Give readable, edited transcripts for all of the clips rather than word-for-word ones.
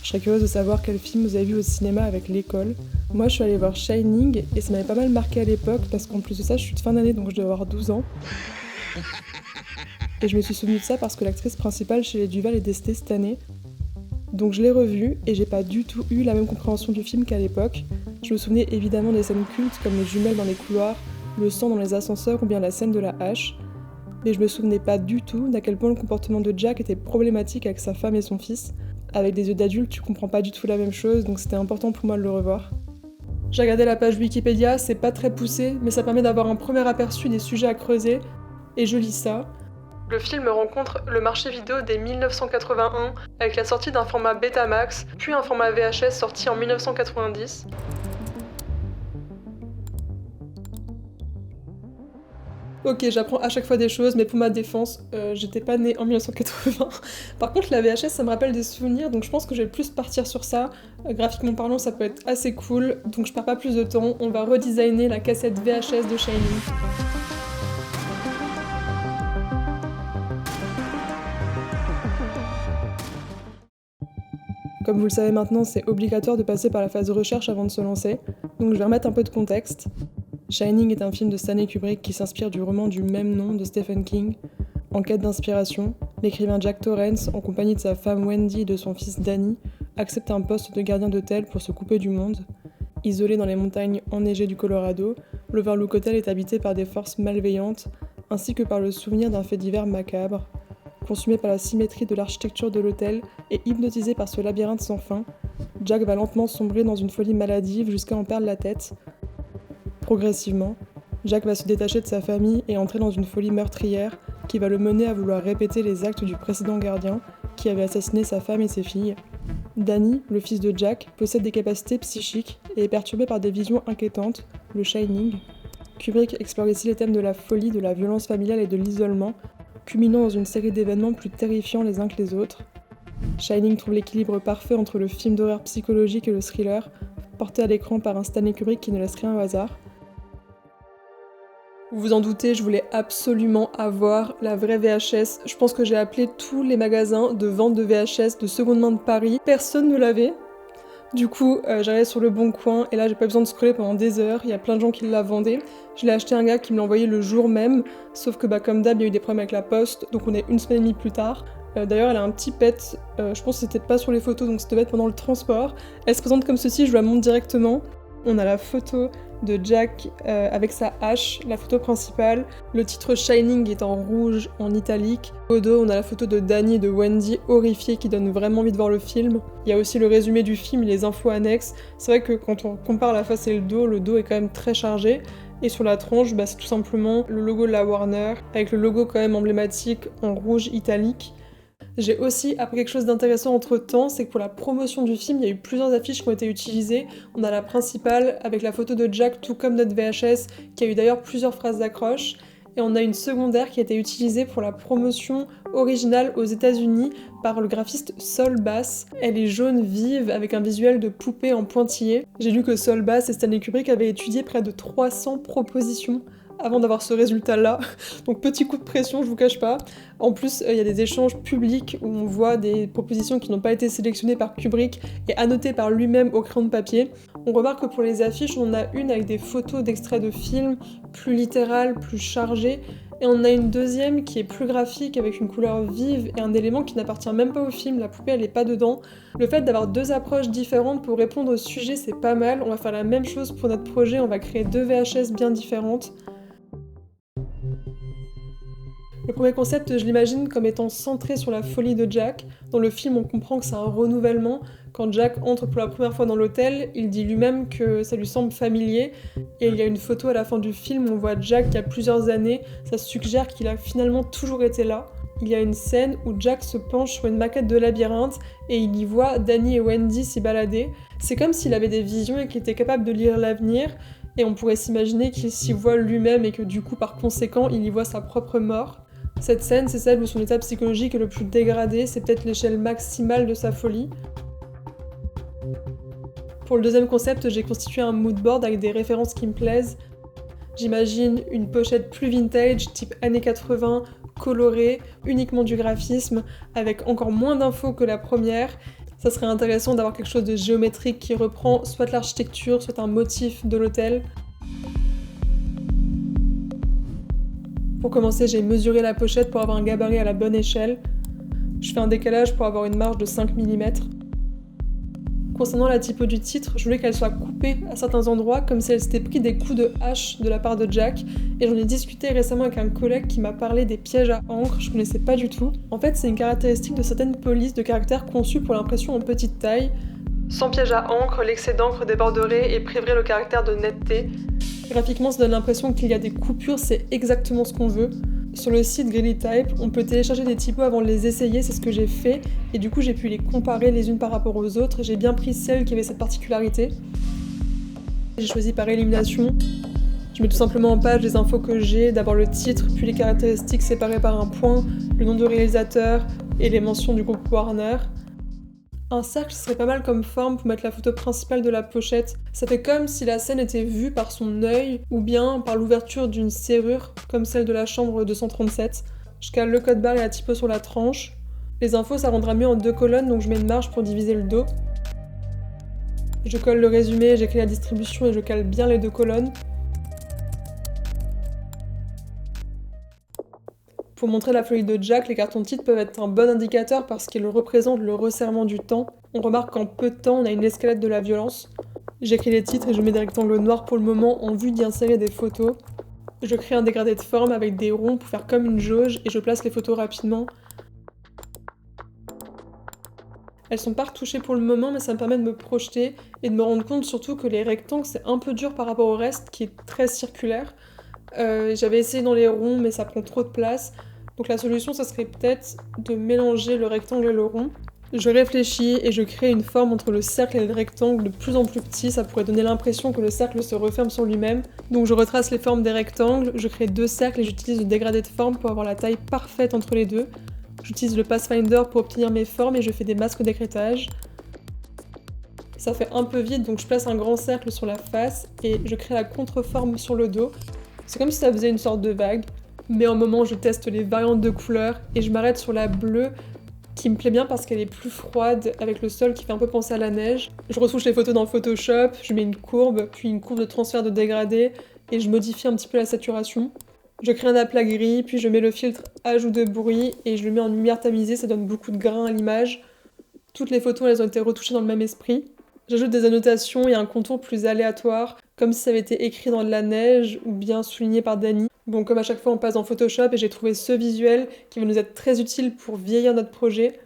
Je serais curieuse de savoir quel film vous avez vu au cinéma avec l'école. Moi, je suis allée voir Shining et ça m'avait pas mal marqué à l'époque parce qu'en plus de ça, je suis de fin d'année donc je dois avoir 12 ans. Et je me suis souvenue de ça parce que l'actrice principale chez les Duval est décédée cette année. Donc je l'ai revu et j'ai pas du tout eu la même compréhension du film qu'à l'époque. Je me souvenais évidemment des scènes cultes comme les jumelles dans les couloirs, le sang dans les ascenseurs ou bien la scène de la hache. Mais je me souvenais pas du tout d'à quel point le comportement de Jack était problématique avec sa femme et son fils. Avec des yeux d'adulte, tu comprends pas du tout la même chose, donc c'était important pour moi de le revoir. J'ai regardé la page Wikipédia, c'est pas très poussé, mais ça permet d'avoir un premier aperçu des sujets à creuser, et je lis ça. Le film rencontre le marché vidéo dès 1981 avec la sortie d'un format Betamax, puis un format VHS sorti en 1990. Ok, j'apprends à chaque fois des choses, mais pour ma défense, j'étais pas née en 1980. Par contre, la VHS, ça me rappelle des souvenirs, donc je pense que je vais plus partir sur ça. Graphiquement parlant, ça peut être assez cool, donc je perds pas plus de temps. On va redesigner la cassette VHS de Shining. Comme vous le savez maintenant, c'est obligatoire de passer par la phase de recherche avant de se lancer, donc je vais remettre un peu de contexte. Shining est un film de Stanley Kubrick qui s'inspire du roman du même nom de Stephen King. En quête d'inspiration, l'écrivain Jack Torrance, en compagnie de sa femme Wendy et de son fils Danny, accepte un poste de gardien d'hôtel pour se couper du monde. Isolé dans les montagnes enneigées du Colorado, l'Overlook Hotel est habité par des forces malveillantes, ainsi que par le souvenir d'un fait divers macabre. Consumé par la symétrie de l'architecture de l'hôtel et hypnotisé par ce labyrinthe sans fin, Jack va lentement sombrer dans une folie maladive jusqu'à en perdre la tête. Progressivement, Jack va se détacher de sa famille et entrer dans une folie meurtrière qui va le mener à vouloir répéter les actes du précédent gardien qui avait assassiné sa femme et ses filles. Danny, le fils de Jack, possède des capacités psychiques et est perturbé par des visions inquiétantes, le Shining. Kubrick explore ici les thèmes de la folie, de la violence familiale et de l'isolement, culminant dans une série d'événements plus terrifiants les uns que les autres. Shining trouve l'équilibre parfait entre le film d'horreur psychologique et le thriller, porté à l'écran par un Stanley Kubrick qui ne laisse rien au hasard. Vous vous en doutez, je voulais absolument avoir la vraie VHS. Je pense que j'ai appelé tous les magasins de vente de VHS de seconde main de Paris. Personne ne l'avait. Du coup, j'allais sur le bon coin et là j'ai pas besoin de scroller pendant des heures, il y a plein de gens qui la vendaient. Je l'ai acheté à un gars qui me l'a envoyé le jour même, sauf que comme d'hab, il y a eu des problèmes avec la poste, donc on est une semaine et demie plus tard. D'ailleurs, elle a un petit pet, je pense que c'était pas sur les photos, donc c'était peut-être pendant le transport. Elle se présente comme ceci, je vous la montre directement. On a la photo de Jack avec sa hache, la photo principale. Le titre Shining est en rouge, en italique. Au dos, on a la photo de Danny et de Wendy horrifiés qui donnent vraiment envie de voir le film. Il y a aussi le résumé du film et les infos annexes. C'est vrai que quand on compare la face et le dos est quand même très chargé. Et sur la tranche, c'est tout simplement le logo de la Warner, avec le logo quand même emblématique en rouge italique. J'ai aussi appris quelque chose d'intéressant entre temps, c'est que pour la promotion du film, il y a eu plusieurs affiches qui ont été utilisées. On a la principale avec la photo de Jack, tout comme notre VHS, qui a eu d'ailleurs plusieurs phrases d'accroche. Et on a une secondaire qui a été utilisée pour la promotion originale aux États-Unis par le graphiste Saul Bass. Elle est jaune vive avec un visuel de poupée en pointillé. J'ai lu que Saul Bass et Stanley Kubrick avaient étudié près de 300 propositions avant d'avoir ce résultat-là. Donc petit coup de pression, je vous cache pas. En plus, il y a des échanges publics où on voit des propositions qui n'ont pas été sélectionnées par Kubrick et annotées par lui-même au crayon de papier. On remarque que pour les affiches, on a une avec des photos d'extraits de films, plus littérales, plus chargées, et on a une deuxième qui est plus graphique avec une couleur vive et un élément qui n'appartient même pas au film, la poupée elle est pas dedans. Le fait d'avoir deux approches différentes pour répondre au sujet, c'est pas mal. On va faire la même chose pour notre projet, on va créer deux VHS bien différentes. Le premier concept, je l'imagine comme étant centré sur la folie de Jack. Dans le film, on comprend que c'est un renouvellement. Quand Jack entre pour la première fois dans l'hôtel, il dit lui-même que ça lui semble familier. Et il y a une photo à la fin du film où on voit Jack il y a plusieurs années. Ça suggère qu'il a finalement toujours été là. Il y a une scène où Jack se penche sur une maquette de labyrinthe et il y voit Danny et Wendy s'y balader. C'est comme s'il avait des visions et qu'il était capable de lire l'avenir. Et on pourrait s'imaginer qu'il s'y voit lui-même et que du coup, par conséquent, il y voit sa propre mort. Cette scène, c'est celle où son état psychologique est le plus dégradé, c'est peut-être l'échelle maximale de sa folie. Pour le deuxième concept, j'ai constitué un moodboard avec des références qui me plaisent. J'imagine une pochette plus vintage, type années 80, colorée, uniquement du graphisme, avec encore moins d'infos que la première. Ça serait intéressant d'avoir quelque chose de géométrique qui reprend soit l'architecture, soit un motif de l'hôtel. Pour commencer, j'ai mesuré la pochette pour avoir un gabarit à la bonne échelle. Je fais un décalage pour avoir une marge de 5 mm. Concernant la typo du titre, je voulais qu'elle soit coupée à certains endroits, comme si elle s'était pris des coups de hache de la part de Jack, et j'en ai discuté récemment avec un collègue qui m'a parlé des pièges à encre, je connaissais pas du tout. En fait, c'est une caractéristique de certaines polices de caractères conçues pour l'impression en petite taille. Sans piège à encre, l'excès d'encre déborderait et priverait le caractère de netteté. Graphiquement, ça donne l'impression qu'il y a des coupures, c'est exactement ce qu'on veut. Sur le site GreelyType, on peut télécharger des typos avant de les essayer, c'est ce que j'ai fait, et du coup j'ai pu les comparer les unes par rapport aux autres, j'ai bien pris celle qui avait cette particularité. J'ai choisi par élimination. Je mets tout simplement en page les infos que j'ai, d'abord le titre, puis les caractéristiques séparées par un point, le nom du réalisateur et les mentions du groupe Warner. Un cercle serait pas mal comme forme pour mettre la photo principale de la pochette. Ça fait comme si la scène était vue par son œil ou bien par l'ouverture d'une serrure, comme celle de la chambre 237. Je cale le code barre et la typo sur la tranche. Les infos, ça rendra mieux en 2 colonnes, donc je mets une marge pour diviser le dos. Je colle le résumé, j'écris la distribution et je cale bien les 2 colonnes. Pour montrer la folie de Jack, les cartons titres peuvent être un bon indicateur parce qu'ils représentent le resserrement du temps. On remarque qu'en peu de temps, on a une escalade de la violence. J'écris les titres et je mets des rectangles noirs pour le moment en vue d'y insérer des photos. Je crée un dégradé de forme avec des ronds pour faire comme une jauge et je place les photos rapidement. Elles sont pas retouchées pour le moment, mais ça me permet de me projeter et de me rendre compte surtout que les rectangles c'est un peu dur par rapport au reste qui est très circulaire. J'avais essayé dans les ronds mais ça prend trop de place. Donc la solution, ça serait peut-être de mélanger le rectangle et le rond. Je réfléchis et je crée une forme entre le cercle et le rectangle de plus en plus petit, ça pourrait donner l'impression que le cercle se referme sur lui-même. Donc je retrace les formes des rectangles, je crée 2 cercles et j'utilise le dégradé de forme pour avoir la taille parfaite entre les deux. J'utilise le Pathfinder pour obtenir mes formes et je fais des masques d'écrêtage. Ça fait un peu vide, donc je place un grand cercle sur la face et je crée la contreforme sur le dos. C'est comme si ça faisait une sorte de vague. Mais en moment, je teste les variantes de couleurs et je m'arrête sur la bleue qui me plaît bien parce qu'elle est plus froide avec le sol qui fait un peu penser à la neige. Je retouche les photos dans Photoshop, je mets une courbe, puis une courbe de transfert de dégradé et je modifie un petit peu la saturation. Je crée un aplat gris, puis je mets le filtre ajout de bruit et je le mets en lumière tamisée, ça donne beaucoup de grain à l'image. Toutes les photos, elles ont été retouchées dans le même esprit. J'ajoute des annotations et un contour plus aléatoire, comme si ça avait été écrit dans de la neige ou bien souligné par Dany. Bon, comme à chaque fois, on passe dans Photoshop et j'ai trouvé ce visuel qui va nous être très utile pour vieillir notre projet.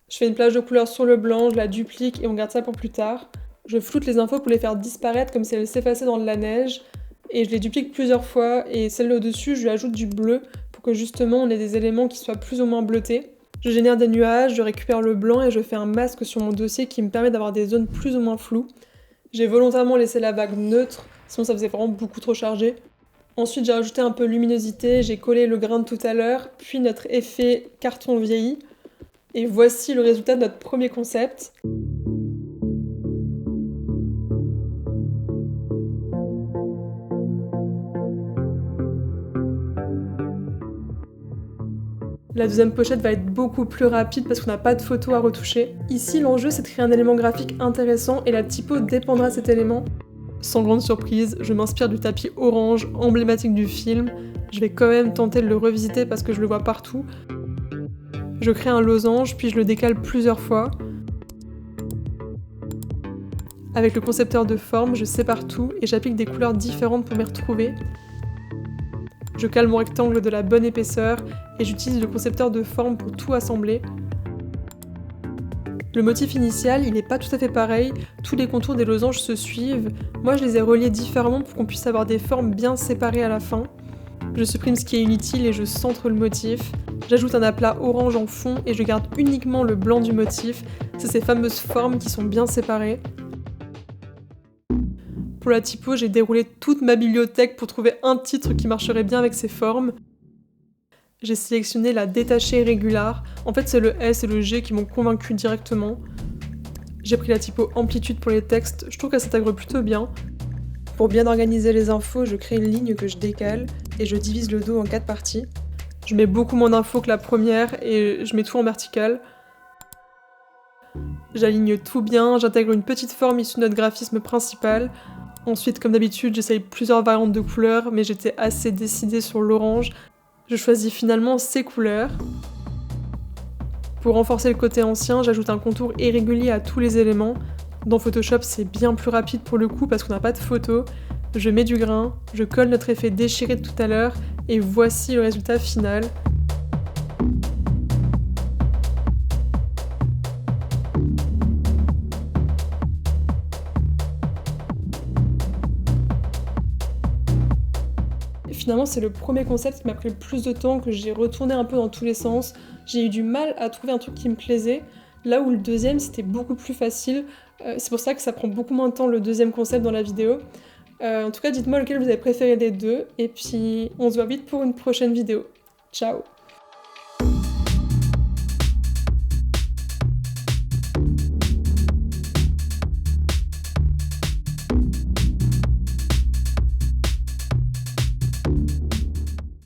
Je fais une plage de couleurs sur le blanc, je la duplique et on garde ça pour plus tard. Je floute les infos pour les faire disparaître comme si elles s'effaçaient dans de la neige et je les duplique plusieurs fois et celle au-dessus, je lui ajoute du bleu pour que justement on ait des éléments qui soient plus ou moins bleutés. Je génère des nuages, je récupère le blanc et je fais un masque sur mon dossier qui me permet d'avoir des zones plus ou moins floues. J'ai volontairement laissé la vague neutre, sinon ça faisait vraiment beaucoup trop chargé. Ensuite, j'ai rajouté un peu de luminosité, j'ai collé le grain de tout à l'heure, puis notre effet carton vieilli. Et voici le résultat de notre premier concept. La deuxième pochette va être beaucoup plus rapide parce qu'on n'a pas de photos à retoucher. Ici, l'enjeu, c'est de créer un élément graphique intéressant et la typo dépendra de cet élément. Sans grande surprise, je m'inspire du tapis orange emblématique du film. Je vais quand même tenter de le revisiter parce que je le vois partout. Je crée un losange, puis je le décale plusieurs fois. Avec le concepteur de forme, je sépare tout et j'applique des couleurs différentes pour m'y retrouver. Je cale mon rectangle de la bonne épaisseur et j'utilise le concepteur de forme pour tout assembler. Le motif initial, il n'est pas tout à fait pareil, tous les contours des losanges se suivent. Moi, je les ai reliés différemment pour qu'on puisse avoir des formes bien séparées à la fin. Je supprime ce qui est inutile et je centre le motif. J'ajoute un aplat orange en fond et je garde uniquement le blanc du motif. C'est ces fameuses formes qui sont bien séparées. Pour la typo, j'ai déroulé toute ma bibliothèque pour trouver un titre qui marcherait bien avec ces formes. J'ai sélectionné la détachée régular. En fait, c'est le S et le G qui m'ont convaincu directement. J'ai pris la typo amplitude pour les textes. Je trouve qu'elle s'intègre plutôt bien. Pour bien organiser les infos, je crée une ligne que je décale et je divise le dos en 4 parties. Je mets beaucoup moins d'infos que la première et je mets tout en vertical. j'aligne tout bien, j'intègre une petite forme issue de notre graphisme principal. Ensuite, comme d'habitude, j'essaye plusieurs variantes de couleurs, mais j'étais assez décidée sur l'orange. Je choisis finalement ces couleurs. Pour renforcer le côté ancien, j'ajoute un contour irrégulier à tous les éléments. Dans Photoshop, c'est bien plus rapide pour le coup parce qu'on n'a pas de photo. Je mets du grain, je colle notre effet déchiré de tout à l'heure, et voici le résultat final. Finalement, c'est le premier concept qui m'a pris le plus de temps, que j'ai retourné un peu dans tous les sens. J'ai eu du mal à trouver un truc qui me plaisait, là où le deuxième, c'était beaucoup plus facile. C'est pour ça que ça prend beaucoup moins de temps le deuxième concept dans la vidéo. En tout cas, dites-moi lequel vous avez préféré des deux, et puis on se voit vite pour une prochaine vidéo. Ciao!